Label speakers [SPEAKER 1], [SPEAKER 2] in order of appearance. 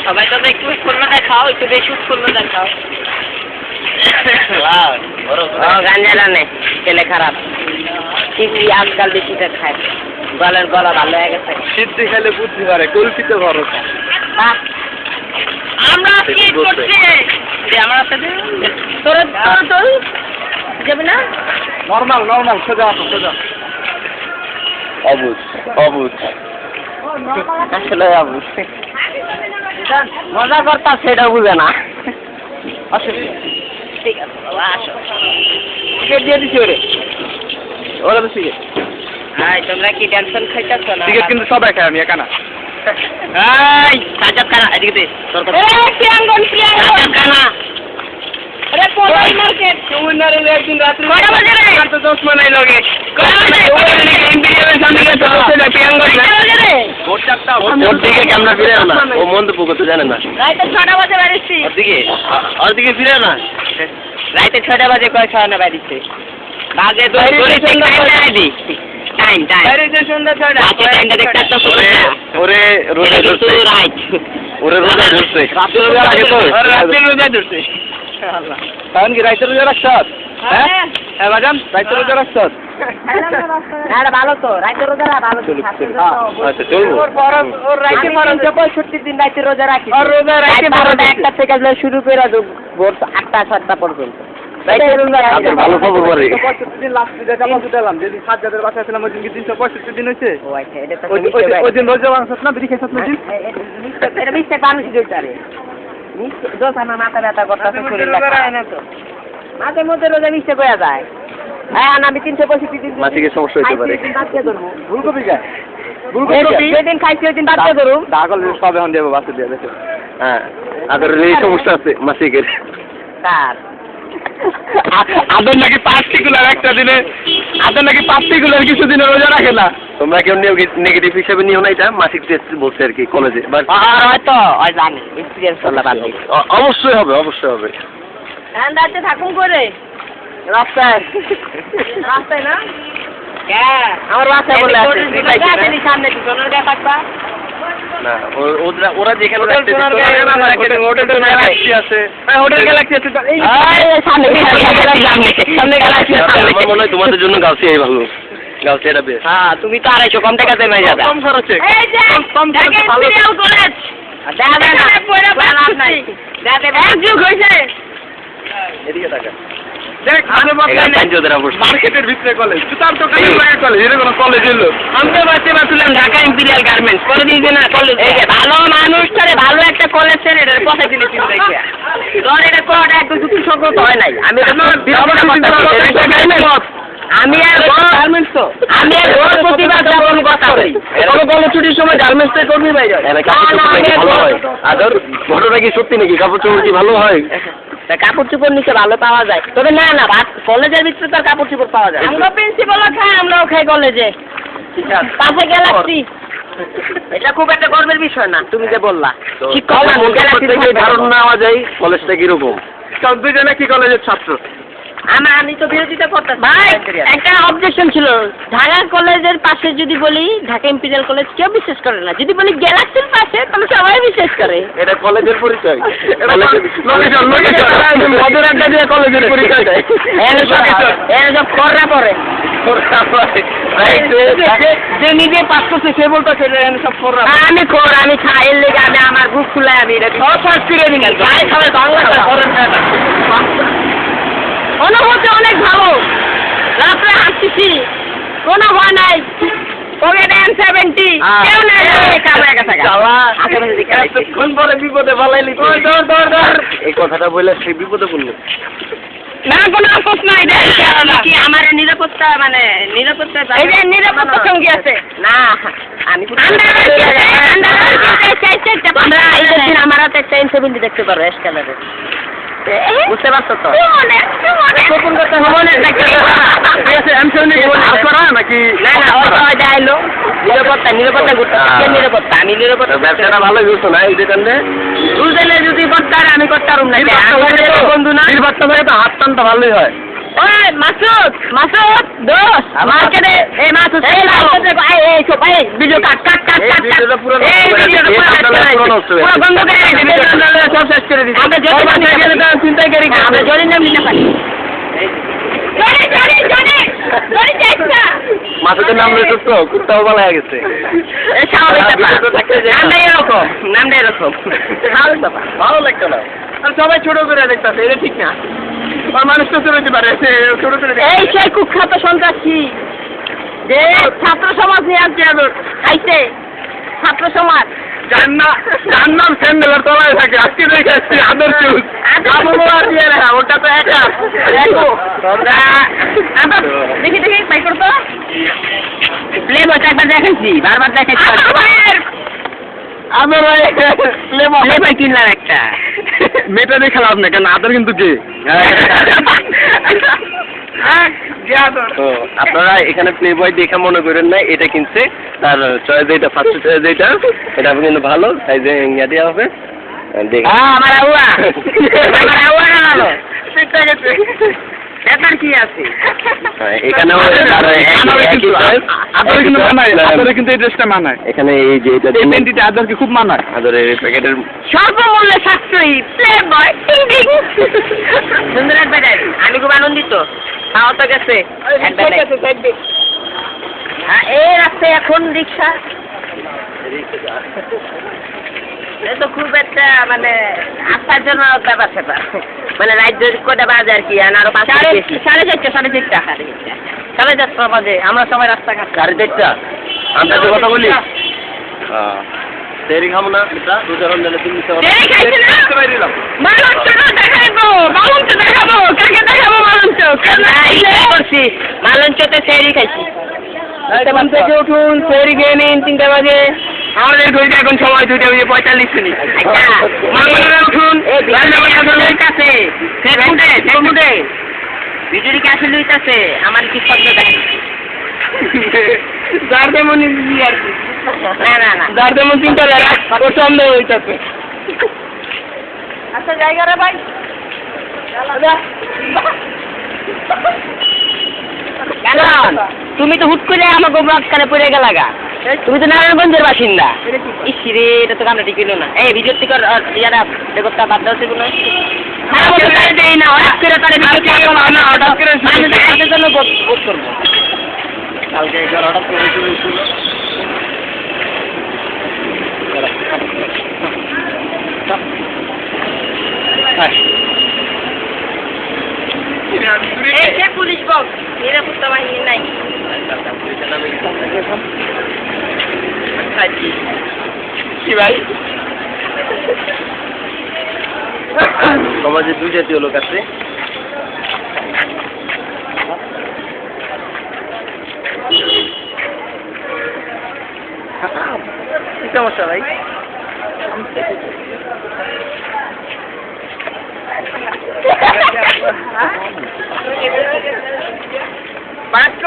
[SPEAKER 1] সবাই তো একটু উৎপন্ন দেখাও, একটু বেশি উৎপন্ন দেখাও। গাঞ্জা নেই, ছেলে খারাপ। চিংড়ি আজকাল বেশিটা খায়, গলার গলা ভালো হয়ে গেছে।
[SPEAKER 2] সিদ্ধি খেলে বুদ্ধি পারে, কল্পিত ভরসা।
[SPEAKER 1] আমরা কি করছি? আমার সাথে তোর যাবে না?
[SPEAKER 2] নর্মাল নর্মাল, সোজা আসো, সোজা। অবুঝ অবুঝ,
[SPEAKER 1] আসলে অবুঝ। মজা করতাম সেটা বুঝে না। ঠিক আছে বাবা, আসো।
[SPEAKER 2] টিকিট দিয়ে দিচ্ছি ওরে, ওরা তো টিকিট।
[SPEAKER 1] হাই, তোমরা কি টেনশন খাইতেছ না?
[SPEAKER 2] টিকিট কিন্তু সবাই খায়, আমি একা না।
[SPEAKER 1] এই সাজাদ খানা এদিকে দে। তোর কথা প্রিয়াঙ্গন সাজাদ খানা। আরে পলাই মার্কেট
[SPEAKER 2] সুমনারে একদিন রাত্রে
[SPEAKER 1] কয়টা বাজে রে?
[SPEAKER 2] আর তো 10 মানাই লগে।
[SPEAKER 1] কয়টা বাজে?
[SPEAKER 2] ইম্পিরিয়ালের সামনে গিয়ে তো বসে প্রিয়াঙ্গন।
[SPEAKER 1] কয়টা বাজে রে?
[SPEAKER 2] ভোর 4টা, ভোর দিকে ক্যামেরা ফিরে না, ও মন্তব্য করতে জানে না।
[SPEAKER 1] রাইতে 6টা বাজে বাড়িছি।
[SPEAKER 2] ওদিকে ফিরে না।
[SPEAKER 1] রাইতে 6টা বাজে কয় খাওয়ানো বাড়িছে। বাজে তো টাইম
[SPEAKER 2] আরে যে সন্ধ্যা 6টা,
[SPEAKER 1] টাইমটা দেখতে একটা
[SPEAKER 2] ওরে রোজা ধরছে,
[SPEAKER 1] রাইট।
[SPEAKER 2] ওরে রোজা ধরছে, রাতে রোজা রাখে তো, রাতে রোজা ধরছে। আল্লাহ, কারণ কি রাতে রোজা রাখছস? হ্যাঁ হ্যাঁ বাজান, রাতে রোজা রাখছস?
[SPEAKER 1] না ভালো তো, রাইতে রোজা ভালো তো।
[SPEAKER 2] আচ্ছা চলবো।
[SPEAKER 1] ওর রাইতে 65 দিন রাইতে রোজা রাখি।
[SPEAKER 2] আর রোজা রাইতে
[SPEAKER 1] 12টা 1টা থেকে শুরু করে ভোর 8টা 7টা পর্যন্ত।
[SPEAKER 2] ভালো খবর বলে 65 দিন লাস্ট যেটা বলতে দিলাম, যেদিন সাজ্জাদের বাসায় ছিলাম ওই দিন কি 365 দিন হইছে?
[SPEAKER 1] ও আচ্ছা, এটা তো
[SPEAKER 2] ওই দিন রোজা ভাঙছস না, বিড়ি খাইছস না দিন?
[SPEAKER 1] এটা মিস্টেক মানুষ দিতারে। মিস্টেক দোষ আমার মাথা ব্যথা করতেছে, শরীর ব্যথা না তো। মাঝে মধ্যে রোজা মিস্টেক হয়ে যায়। হ্যাঁ, আমি 365 দিন
[SPEAKER 2] মাসিকের সমস্যা হইতে পারে।
[SPEAKER 1] বাচ্চা ধরবো।
[SPEAKER 2] ফুলকপি খায়, ফুলকপি
[SPEAKER 1] যেদিন খাইছি ওই দিন বাচ্চা ধরুম।
[SPEAKER 2] দাগল সব এখন দেবো, বাচ্চা দিয়ে দেখো। হ্যাঁ, আদর এই সমস্যা আছে মাসিকের।
[SPEAKER 1] কার?
[SPEAKER 2] আদর নাকি পার্টিকুলার একটা দিনে, আদর নাকি পার্টিকুলার কিছু দিনে রোজা রাখে না। তোমরা কেউ নেগেটিভ হিসেবে নিও না, এটা মাসিক টেস্ট বলছে আর কি কলেজে।
[SPEAKER 1] হয়তো জানি, এক্সপিরিয়েন্স করলে ভালো।
[SPEAKER 2] অবশ্যই হবে, অবশ্যই হবে।
[SPEAKER 1] রাতে থাকুন করে
[SPEAKER 2] রাস্তায়
[SPEAKER 1] রাস্তায় না? হ্যাঁ, আমার বাসায় বলে আছে সামনে পিছনের গায়ে থাকবা।
[SPEAKER 2] না, ওরা যেখানে হোটেল গ্যালাক্সি আছে, আমার মনে হয় তোমাদের জন্য গাউসিয়াই ভালো। গাউসিয়াটা বেশ।
[SPEAKER 1] হ্যাঁ, তুমি তো 250 কম টাকাতে পেয়ে যাবে।
[SPEAKER 2] কম খরচে,
[SPEAKER 1] কম খরচে ভালো কলেজ। দাদা না লাভ নাই, দাদা এক যুগ হইছে।
[SPEAKER 2] এদিকে টাকা দেখ, মার্কেটের ভিতরে কলেজ, জুতার দোকানের লাগে কলেজ, এর কোনো কলেজ হলো।
[SPEAKER 1] আমরা বাচ্চা বাচ্চালাম ঢাকা ইম্পিরিয়াল গার্মেন্টস করে দিয়েছে না কলেজ। এই যে ভালো মানুষ করে ভালো একটা কলেজ ছেড়ে এটার কথা দিলে চিন্তা দেখে ধর, এটা কোয়াটা একটু যুক্তি সংগত হয় নাই। আমি আমি গার্মেন্টস তো আমি প্রতিবাদ যাপন কথা করি।
[SPEAKER 2] কোনো ছুটির সময় গার্মেন্টস থেকে কর্মী পাই যায়। ভালো হয় আদর, ঘটনা কি সত্যি নাকি? কাপড় চোপড় কি ভালো হয়?
[SPEAKER 1] কাপড় চোপড় নিচে ভালো পাওয়া যায়, তবে না না কলেজের ভিতরে তো কাপড় চোপড় পাওয়া যায়। আমরা প্রিন্সিপালও খাই, আমরাও খাই কলেজে। পাশে গ্যালাক্সি, এটা খুব একটা গর্বের বিষয় না। তুমি যে বললা শিক্ষক
[SPEAKER 2] ধারণা নেওয়া যায় কলেজটা কিরকম। দুজনে কি কলেজের ছাত্র?
[SPEAKER 1] আমি তো বিরোধিতা করতাম ভাই। একটা অবজেকশন ছিল, ঢাকা কলেজের পাশে যদি বলি ঢাকা ইম্পিরিয়াল কলেজ কেউ বিশ্বাস করে না, যদি বলি গ্যালাক্সির পাশে তাহলে সবাই বিশ্বাস করে।
[SPEAKER 2] এটা কলেজের পরিচয়, মধুর একটা দিয়ে কলেজের পরিচয় দেয়।
[SPEAKER 1] সব কররা পরে
[SPEAKER 2] যে নিজে পাস করছে সে বলতেছে সব কররা।
[SPEAKER 1] আমি খোর, আমি খাই এর লেগে আমি আমার বুক খুলে আমি এটা সব ফিরে নিই। সবাই বাংলা অনুভূতি অনেক ভালো, রাত্রে হাসতেছি, কোনো ভয় নাই।
[SPEAKER 2] বিপদে পালাইলি, এই কথাটা বলে সে বিপদে পড়লো।
[SPEAKER 1] না কোনো আপোষ নাই, কি আমার নিরাপত্তা মানে নিরাপত্তা নিরাপত্তা সঙ্গী আছে না। আমি আমার হাতে একটা এনসেবিলিটি দেখতে পারো এসকালের, বুঝতে পারছো তো?
[SPEAKER 2] নাকি
[SPEAKER 1] নিরাপত্তা নিরাপত্তা নিরাপত্তা আমি নিরাপত্তা
[SPEAKER 2] ব্যবসাটা ভালো বুঝছো না? এই দোকানে
[SPEAKER 1] দুজনে যদি করতাম আমি করতাম না, বন্ধু না
[SPEAKER 2] নির্বাচন হয়ে তো হাত টানটা ভালোই হয়।
[SPEAKER 1] ওই মাসুদ মাসুদ দোষ মার্কেটে এই মাসুদ এই এই ভিডিও কাট কাট কাট
[SPEAKER 2] এই
[SPEAKER 1] কাট
[SPEAKER 2] ভিডিওটা পুরো নষ্ট
[SPEAKER 1] এই
[SPEAKER 2] করে
[SPEAKER 1] ভিডিওটা
[SPEAKER 2] দিয়েছে।
[SPEAKER 1] পুরো নষ্ট করে
[SPEAKER 2] পুরো নষ্ট
[SPEAKER 1] দিয়েছে। পুরো বন্ধ
[SPEAKER 2] হয়ে গেছে।
[SPEAKER 1] করে দিয়েছে ভিডিওটা
[SPEAKER 2] সব শেষ করে দিয়েছে।
[SPEAKER 1] আমরা জরি
[SPEAKER 2] সব
[SPEAKER 1] নিয়ে
[SPEAKER 2] গেলে তো চিন্তাই করি না।
[SPEAKER 1] আমরা জরি নিয়ে পারি
[SPEAKER 2] মাথাতে নাম রেখে তো কুত্তাও ভালো হয়ে গেছে।
[SPEAKER 1] এই স্বাভাবিক ব্যাপার।
[SPEAKER 2] ভিডিওটা থাকলে যে-
[SPEAKER 1] নামটা এরকম নামটা এরকম স্বাভাবিক ব্যাপার।
[SPEAKER 2] ভালো লাগতো না। আর সবাই ছোট করে দেখতেছে, এটা ঠিক না। আর মানুষ তো চলতে পারে, সে ছোট করে
[SPEAKER 1] এই সেই কুখ্যাত সন্ত্রাসী যে ছাত্র সমাজ নিয়ে আসছে খাইছে ছাত্র সমাজ
[SPEAKER 2] যার নাম স্যান্ডেলের তলায় থাকে, আজকে দেখে আসছি আদর চুজ। দিয়ে না, ওটা তো একা।
[SPEAKER 1] দেখো আবার দেখি দেখি বাই করতো প্লে বয়টা একবার দেখাইছি বারবার দেখাইছি
[SPEAKER 2] আদর ভাই,
[SPEAKER 1] প্লে বয় কিনলাম একটা
[SPEAKER 2] মেয়েটা দেখে লাভ না, কেন আদর কিন্তু কে? তো আপনারা এখানে প্লে বয় দেখে মনে করেন না এটা কিনছে তার চয়েস, যেটা ফার্স্ট চয়েস যেটা এটা কিন্তু ভালো, তাই যে ইয়া দেওয়া হবে দেখে।
[SPEAKER 1] আমার আউয়া আমার আউয়া গেল ব্যাপার কি আছে
[SPEAKER 2] এখানেও
[SPEAKER 3] আদরে কিন্তু মানায়, আদরে কিন্তু এই ড্রেসটা মানায়।
[SPEAKER 2] এখানে এই যে এটা
[SPEAKER 3] এই প্যান্টিটা আদরকে খুব মানায়।
[SPEAKER 2] আদরের প্যাকেটের
[SPEAKER 1] স্বল্পমূল্যে সাশ্রয়ী প্লে বয় সুন্দর একবার আমি খুব আনন্দিত খাওয়া তো গেছে হ্যাঁ এই রাস্তায় এখন রিক্সা এটা তো খুব একটা মানে আশ্চর্যজনক ব্যাপার স্যাপার মানে রাজ্য কটা বাজে আর কি আরো সাড়ে চারটা সাড়ে চারটা বাজে আমরা সবাই রাস্তাঘাট
[SPEAKER 2] 4:30 আমরা যে কথা বলি দেরি খাবো না, এটা দুজন মিলে তুমি
[SPEAKER 1] এই খাইছে না? মালঞ্চ দেখাবো মালঞ্চ দেখাবো কাকে দেখাবো মালঞ্চ করছি মালঞ্চতে সেরি খাইছি
[SPEAKER 2] ঘুম থেকে উঠুন, সেরি খেয়ে নিন 3টা বাজে। আমাদের ঘড়িতে এখন সময় 2:45 মিনিট। মালঞ্চে উঠুন,
[SPEAKER 1] কাছে ফেসবুকে ভিডিওটি কাছে লইতাছে আমার কি শব্দ দেখে
[SPEAKER 2] যার যেমন ইজি আর কি,
[SPEAKER 1] না না
[SPEAKER 2] যার যেমন চিন্তা করে ওর সন্দেহ হইতাছে।
[SPEAKER 1] আচ্ছা জায়গা রে ভাই কেন তুমি তো হুট করে আমাকে ব্লকখানে পড়ে গেলা গা তুমি তো নারায়ণগঞ্জের বাসিন্দা ইসিরে এটা তো কামটা ঠিক হলো না এই ভিডিও থেকে ইয়ারা বেগরটা বাদ দাও সেগুলো দেই না হঠাৎ করে তারে
[SPEAKER 2] না, হঠাৎ করে
[SPEAKER 1] আমি তো তাদের জন্য বোধ করবো
[SPEAKER 2] কালকে একবার হঠাৎ করে শুরু ছিল।
[SPEAKER 1] এই সে পুলিশ বক্স নিরাপত্তা বাহিনী নাই
[SPEAKER 2] কি ভাই? সমাজে 2 জাতীয় লোক আছে, কি সমস্যা ভাই?
[SPEAKER 1] বাক্য